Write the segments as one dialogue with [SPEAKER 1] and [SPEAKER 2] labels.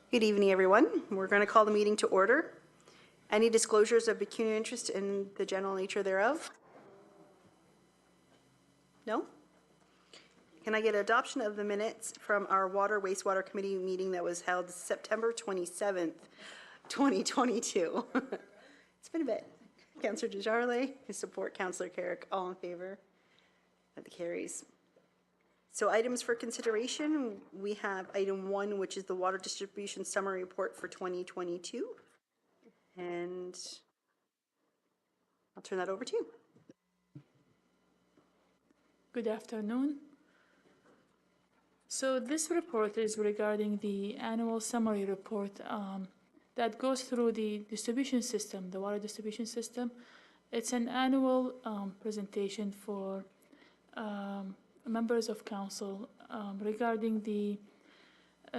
[SPEAKER 1] Good evening, everyone. We're going to call the meeting to order. Any disclosures of pecuniary interest in the general nature thereof? No? Can I get adoption of the minutes from our Water Wastewater Committee meeting that was held September 27th, 2022? It's been a bit. Councillor Desjardins, his support, Councillor Carrick, all in favor? That carries. So items for consideration, we have item 1, which is the water distribution summary report for 2022. And I'll turn that over to you.
[SPEAKER 2] Good afternoon. So this report is regarding the annual summary report that goes through the distribution system, the water distribution system. It's an annual presentation for members of council regarding the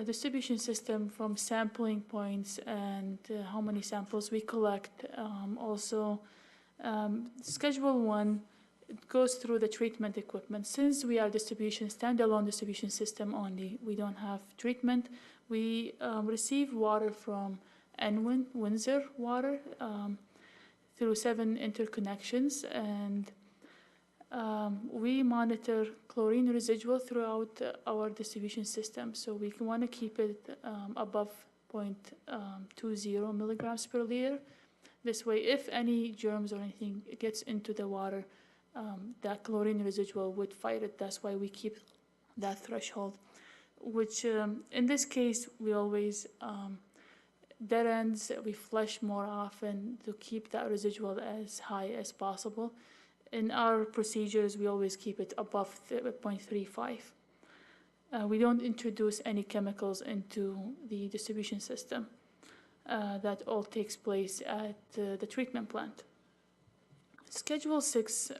[SPEAKER 2] distribution system, from sampling points and how many samples we collect. Also, Schedule 1, it goes through the treatment equipment. Since we are standalone distribution system only, we don't have treatment. We receive water from Enwin, Windsor Water, through 7 interconnections, and we monitor chlorine residual throughout our distribution system. So we want to keep it above 0.20 milligrams per liter. This way, if any germs or anything gets into the water, that chlorine residual would fight it. That's why we keep that threshold, which in this case, we always dead ends, we flush more often to keep that residual as high as possible. In our procedures, we always keep it above 0.35. We don't introduce any chemicals into the distribution system. That all takes place at the treatment plant. Schedule 6,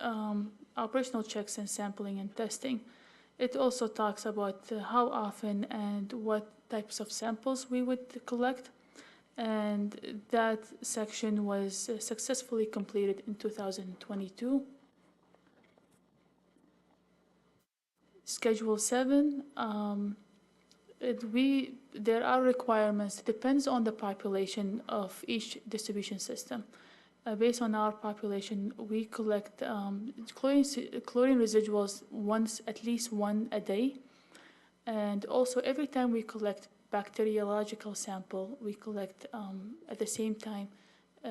[SPEAKER 2] operational checks and sampling and testing. It also talks about how often and what types of samples we would collect. And that section was successfully completed in 2022. Schedule 7, there are requirements. It depends on the population of each distribution system. Based on our population, we collect chlorine residuals at least one a day. And also every time we collect bacteriological sample, we collect at the same time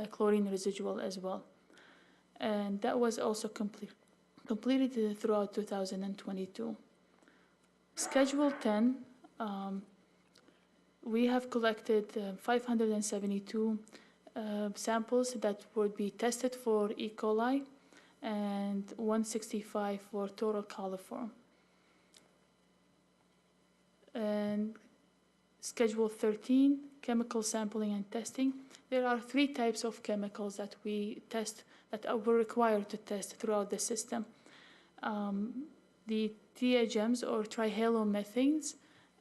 [SPEAKER 2] chlorine residual as well. And that was also completed throughout 2022. Schedule 10, we have collected 572 samples that would be tested for E. coli and 165 for total coliform. And Schedule 13, chemical sampling and testing. There are 3 types of chemicals that we test, that we're required to test throughout the system. The THMs or trihalomethanes,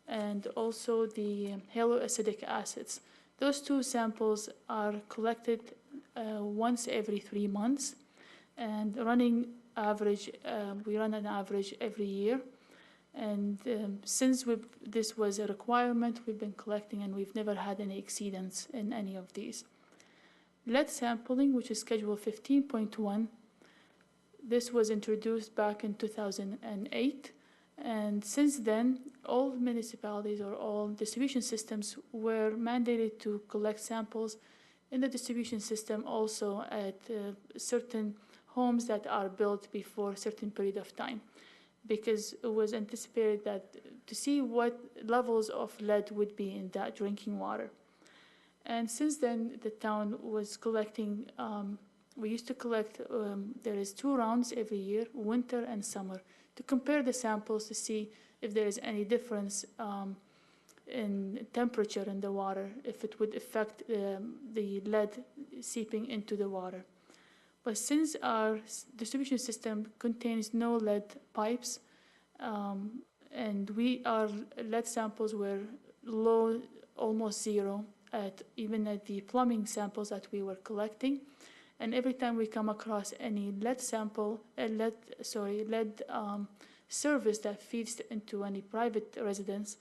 [SPEAKER 2] and also the haloacidic acids. Those 2 samples are collected once every 3 months, and we run an average every year. And since this was a requirement, we've been collecting, and we've never had any exceedance in any of these. Lead sampling, which is Schedule 15.1, this was introduced back in 2008. And since then, all municipalities or all distribution systems were mandated to collect samples in the distribution system, also at certain homes that are built before a certain period of time, because it was anticipated that to see what levels of lead would be in that drinking water. And since then, the town was collecting, we used to collect, there is 2 rounds every year, winter and summer, to compare the samples to see if there is any difference in temperature in the water, if it would affect the lead seeping into the water. But since our distribution system contains no lead pipes, and our lead samples were low, almost zero, even at the plumbing samples that we were collecting. And every time we come across any lead service that feeds into any private residence,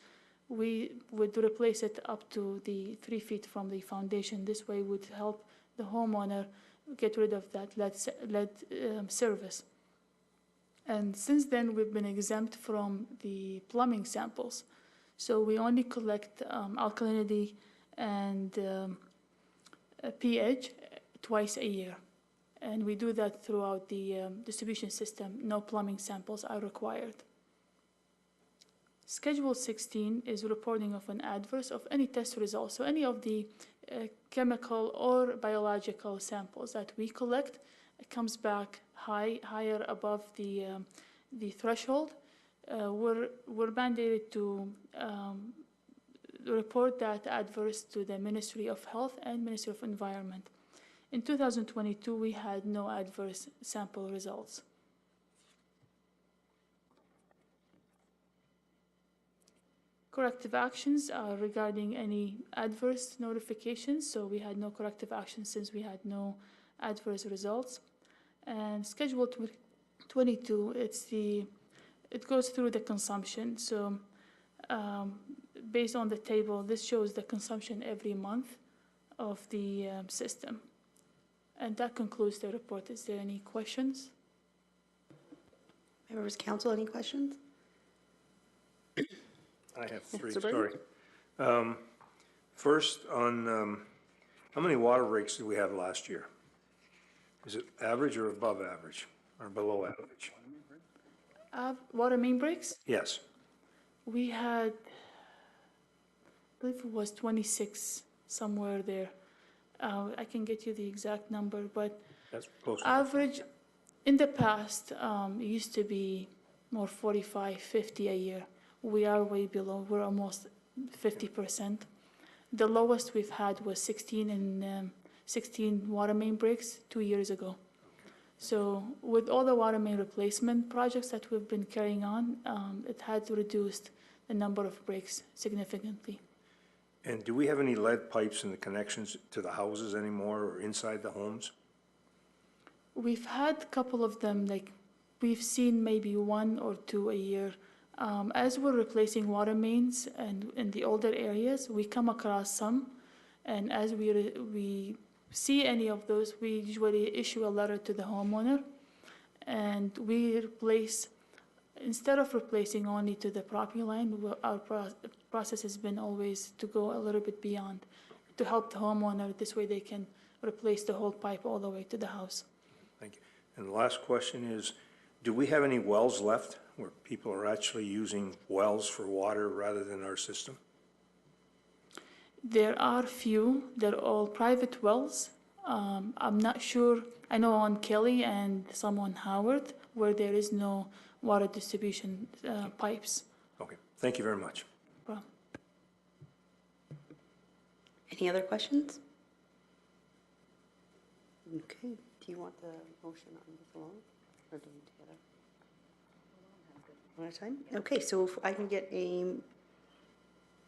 [SPEAKER 2] we would replace it up to the 3 feet from the foundation. This way would help the homeowner get rid of that lead service. And since then, we've been exempt from the plumbing samples. So we only collect alkalinity and pH twice a year. And we do that throughout the distribution system. No plumbing samples are required. Schedule 16 is reporting of an adverse of any test results. So any of the chemical or biological samples that we collect, it comes back higher above the threshold. We're mandated to report that adverse to the Ministry of Health and Ministry of Environment. In 2022, we had no adverse sample results. Corrective actions are regarding any adverse notifications, so we had no corrective actions since we had no adverse results. And Schedule 22, it goes through the consumption. So based on the table, this shows the consumption every month of the system. And that concludes the report. Is there any questions?
[SPEAKER 1] Members of council, any questions?
[SPEAKER 3] I have three,
[SPEAKER 1] Councilor
[SPEAKER 3] sorry. First, on how many water breaks did we have last year? Is it average or above average, or below average?
[SPEAKER 2] Water main breaks?
[SPEAKER 3] Yes.
[SPEAKER 2] We had, I believe it was 26, somewhere there. I can get you the exact number, but
[SPEAKER 3] That's close.
[SPEAKER 2] average, in the past, it used to be more 45, 50 a year. We are way below, we're almost 50%. The lowest we've had was 16 water main breaks 2 years ago. So with all the water main replacement projects that we've been carrying on, it had reduced the number of breaks significantly.
[SPEAKER 3] And do we have any lead pipes in the connections to the houses anymore or inside the homes?
[SPEAKER 2] We've had a couple of them, like we've seen maybe 1 or 2 a year. As we're replacing water mains and in the older areas, we come across some, and as we see any of those, we usually issue a letter to the homeowner, and we replace, instead of replacing only to the property line, our process has been always to go a little bit beyond, to help the homeowner. This way they can replace the whole pipe all the way to the house.
[SPEAKER 3] Thank you. And the last question is, do we have any wells left where people are actually using wells for water rather than our system?
[SPEAKER 2] There are few, they're all private wells. I'm not sure, I know on Kelly and some on Howard where there is no water distribution pipes.
[SPEAKER 3] Okay, thank you very much.
[SPEAKER 2] Well,
[SPEAKER 1] Any other questions? Okay, do you want the motion on this alone, or do you together? One at a time? Okay, so if I can get a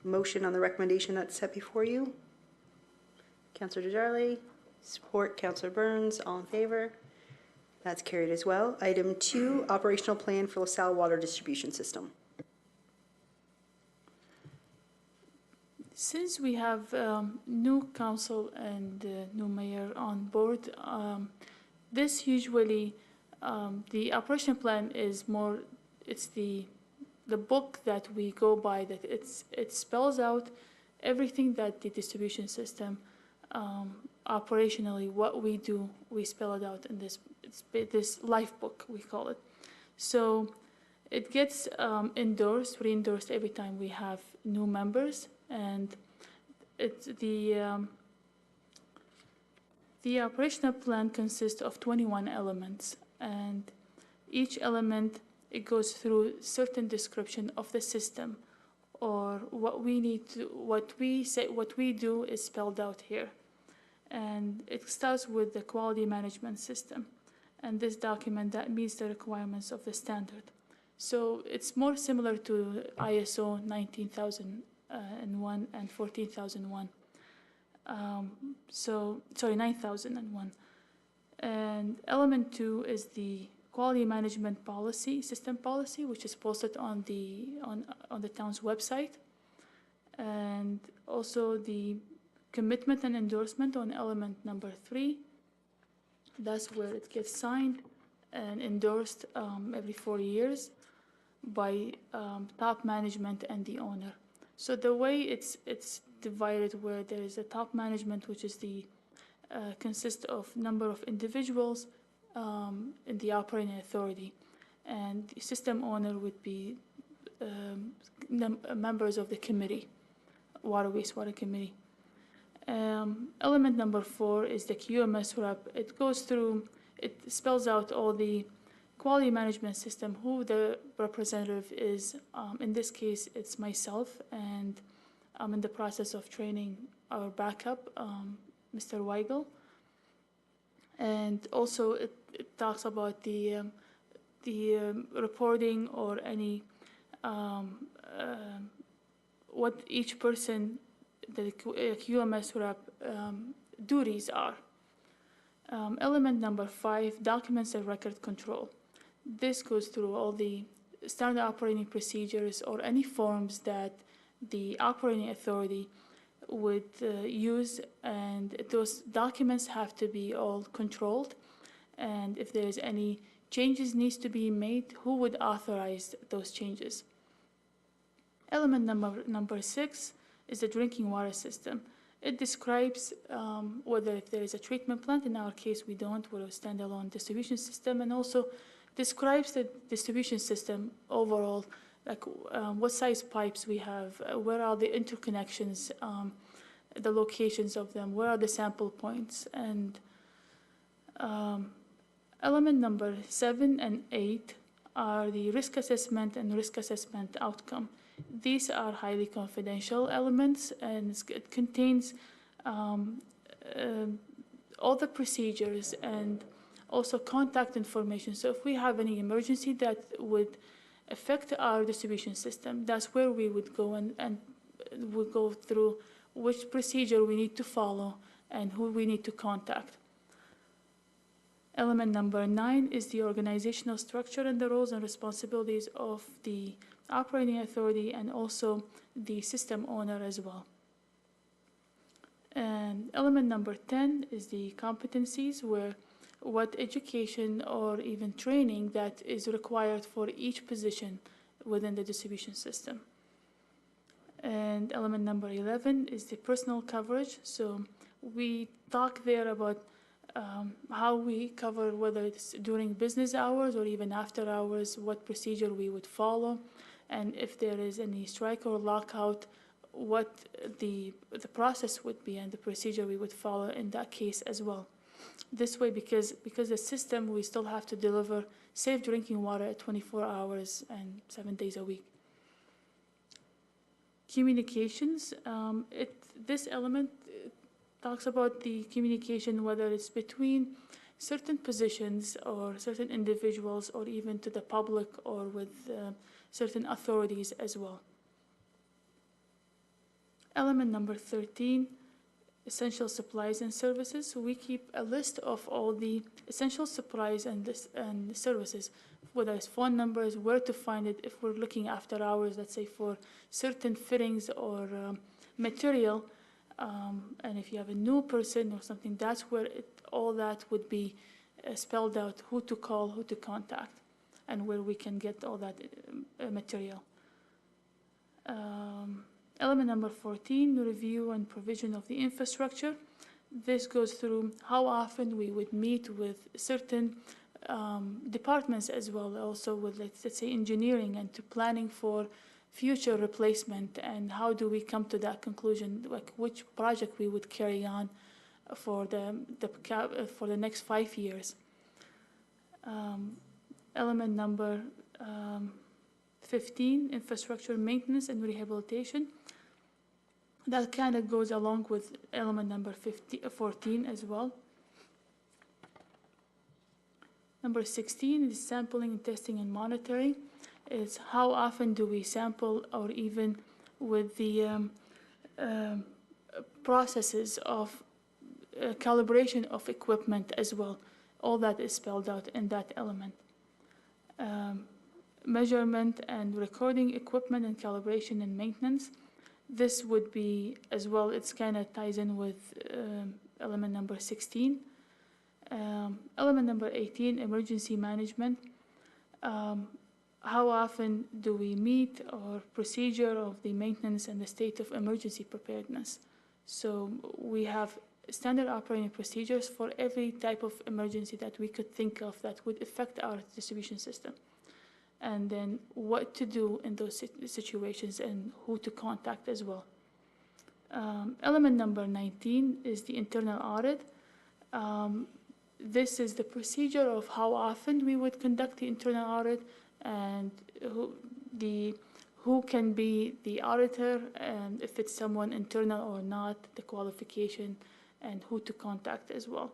[SPEAKER 1] motion on the recommendation that's set before you. Councillor Desjardins, support Councillor Burns, all in favor? That's carried as well. Item 2, operational plan for LaSalle Water Distribution System.
[SPEAKER 2] since we have new council and new mayor on board, this usually, the operation plan is more, it's the book that we go by, that it spells out everything that the distribution system, operationally, what we do, we spell it out in this life book, we call it. So it gets re-endorsed every time we have new members, and it's the operational plan consists of 21 elements, and each element, it goes through certain description of the system, or what we need to, what we do is spelled out here. And it starts with the quality management system, and this document that meets the requirements of the standard. So it's more similar to ISO 19001 and 14001. 9001. And element 2 is the quality management policy, system policy, which is posted on the town's website. And also the commitment and endorsement on element number 3. That's where it gets signed and endorsed every 4 years by top management and the owner. So the way it's divided, where there is a top management, which is the consists of number of individuals in the operating authority, and the system owner would be members of the committee, water wastewater committee. Element number 4 is the QMS rep. It goes through, it spells out all the quality management system, who the representative is. In this case, it's myself, and I'm in the process of training our backup, Mr. Weigel. And also it talks about the reporting or any what each person, the QMS rep duties are. Element number 5, documents and record control. This goes through all the standard operating procedures or any forms that the operating authority would use, and those documents have to be all controlled. And if there's any changes needs to be made, who would authorize those changes? Element number 6 is the drinking water system. It describes whether if there is a treatment plant. In our case, we don't. We're a standalone distribution system, and also describes the distribution system overall, like what size pipes we have, where are the interconnections, the locations of them, where are the sample points. And element number 7 and 8 are the risk assessment and risk assessment outcome. These are highly confidential elements, and it contains all the procedures and also contact information. So if we have any emergency that would affect our distribution system, that's where we would go, and we'll go through which procedure we need to follow and who we need to contact. Element number 9 is the organizational structure and the roles and responsibilities of the operating authority and also the system owner as well. And element number 10 is the competencies, where what education or even training that is required for each position within the distribution system. And element number 11 is the personal coverage. So we talk there about how we cover, whether it's during business hours or even after hours, what procedure we would follow, and if there is any strike or lockout, what the process would be and the procedure we would follow in that case as well. This way, because the system, we still have to deliver safe drinking water at 24 hours and 7 days a week. Communications, this element talks about the communication, whether it's between certain positions or certain individuals or even to the public or with certain authorities as well. Element number 13, essential supplies and services. So we keep a list of all the essential supplies and services, whether it's phone numbers, where to find it, if we're looking after hours, let's say for certain fittings or material, and if you have a new person or something, that's where all that would be spelled out, who to call, who to contact, and where we can get all that material. Element number 14, review and provision of the infrastructure. This goes through how often we would meet with certain departments as well, also with, let's say, engineering and to planning for future replacement, and how do we come to that conclusion, like which project we would carry on for the next 5 years. Element number 15, infrastructure maintenance and rehabilitation. That kind of goes along with element number 14 as well. Number 16 is sampling, testing, and monitoring. It's how often do we sample, or even with the processes of calibration of equipment as well. All that is spelled out in that element. Measurement and recording equipment and calibration and maintenance. This would be, as well, it's kind of ties in with element number 16. Element number 18, emergency management. How often do we meet, or procedure of the maintenance and the state of emergency preparedness? So we have standard operating procedures for every type of emergency that we could think of that would affect our distribution system. And then what to do in those situations and who to contact as well. Element number 19 is the internal audit. This is the procedure of how often we would conduct the internal audit and who can be the auditor, and if it's someone internal or not, the qualification, and who to contact as well.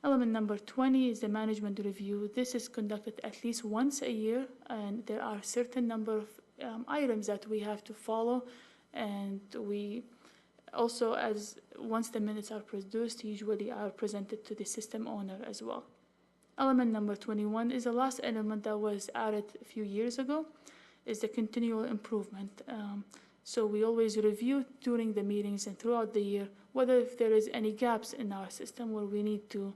[SPEAKER 2] Element number 20 is the management review. This is conducted at least once a year, and there are certain number of items that we have to follow, and we also, as once the minutes are produced, usually are presented to the system owner as well. Element number 21 is the last element that was added a few years ago, is the continual improvement. So we always review during the meetings and throughout the year whether if there is any gaps in our system where we need to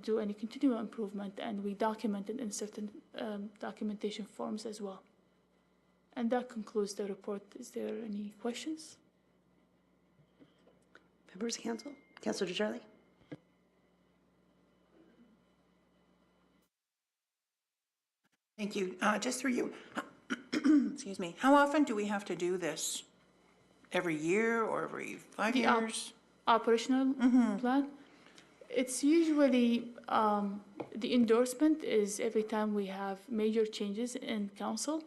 [SPEAKER 2] do any continual improvement, and we document it in certain documentation forms as well. And that concludes the report. Is there any questions?
[SPEAKER 1] Members of council? Councilor DeCharlie?
[SPEAKER 4] Thank you. Just through you, excuse me, how often do we have to do this? Every year or every 5 years?
[SPEAKER 2] Operational plan? It's usually, the endorsement is every time we have major changes in council.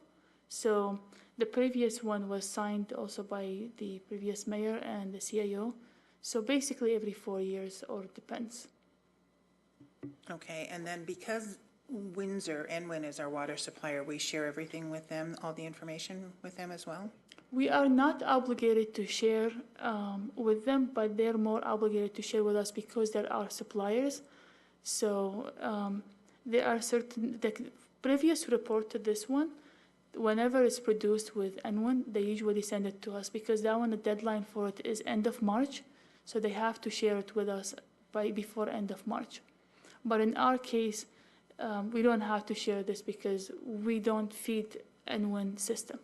[SPEAKER 2] So the previous one was signed also by the previous mayor and the CIO. So basically every 4 years, or it depends.
[SPEAKER 4] Okay, and then because Windsor, NWIN is our water supplier, we share everything with them, all the information with them as well?
[SPEAKER 2] We are not obligated to share with them, but they're more obligated to share with us because they're our suppliers. So there are certain, the previous report to this one, whenever it's produced with NWIN, they usually send it to us because that one, the deadline for it is end of March. So they have to share it with us before end of March. But in our case, we don't have to share this because we don't feed NWIN system.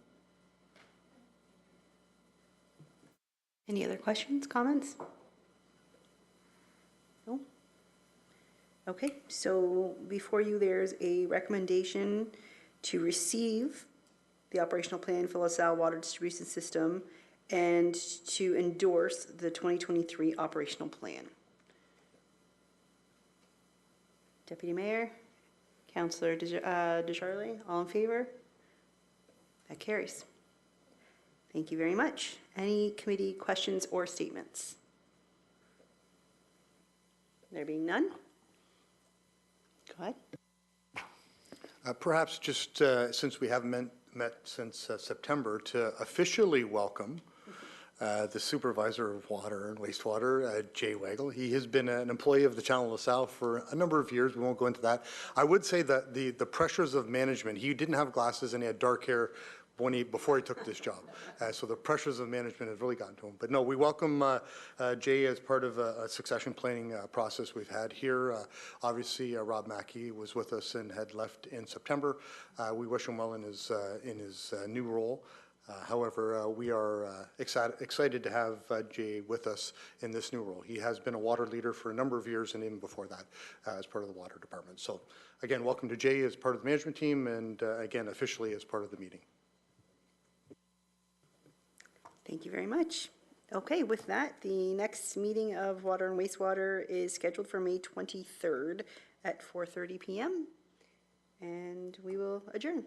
[SPEAKER 1] Any other questions, comments? No? Okay, so before you, there's a recommendation to receive the operational plan for LaSalle Water Distribution System and to endorse the 2023 operational plan. Deputy Mayor, Councilor DeCharlie, all in favor? That carries. Thank you very much. Any committee questions or statements? There being none? Go ahead.
[SPEAKER 5] Perhaps just since we haven't met since September, to officially welcome the Supervisor of Water and Wastewater, Jay Wagle. He has been an employee of the Channel LaSalle for a number of years. We won't go into that. I would say that the pressures of management, he didn't have glasses and he had dark hair before he took this job. So the pressures of management have really gotten to him. But no, we welcome Jay as part of a succession planning process we've had here. Obviously, Rob Mackey was with us and had left in September. We wish him well in his new role. However, we are excited to have Jay with us in this new role. He has been a water leader for a number of years, and even before that, as part of the water department. So again, welcome to Jay as part of the management team, and again, officially as part of the meeting.
[SPEAKER 1] Thank you very much. Okay, with that, the next meeting of Water and Wastewater is scheduled for May 23rd at 4:30 p.m. And we will adjourn.